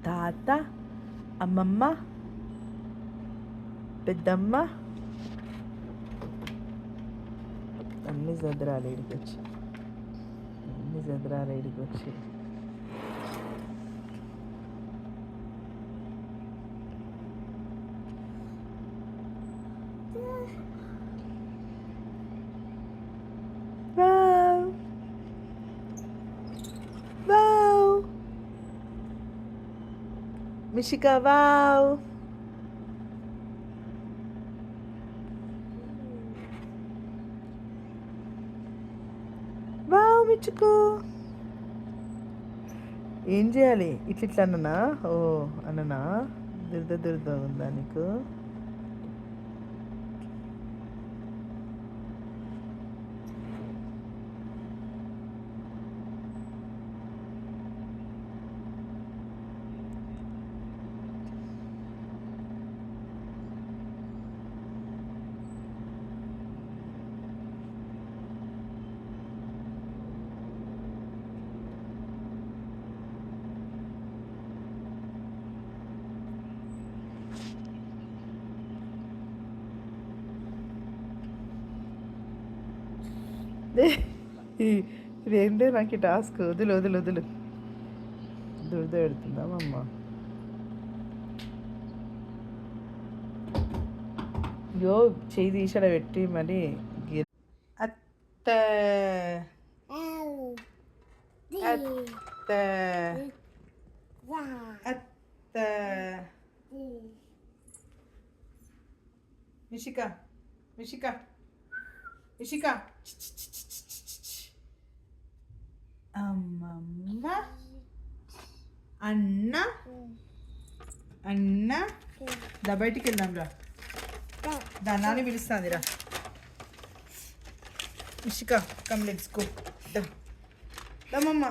తాత, అమ్మమ్మ, పెద్దమ్మ అన్ని చదరాలు ఇడికి వచ్చి వావ్ వావ్ మిషిక వావ్ వావ్ మిచ్చుకో ఏం చేయాలి ఇట్లా అన్ననా ఓ అన్ననా దురద ఉందా నీకు ఇదేంటే నాకు ఈ టాస్క్ వదులు దురద పెడుతుందా అమ్మ యో చేయి తీసాడ పెట్టి మరి అత్త అత్త అత్త మిషిక అమ్మమ్మ అన్న బయటికి వెళ్దాం రా నాని పిలుస్తుంది రా మిషిక కమ్ లెట్స్ గో దమ్మమ్మ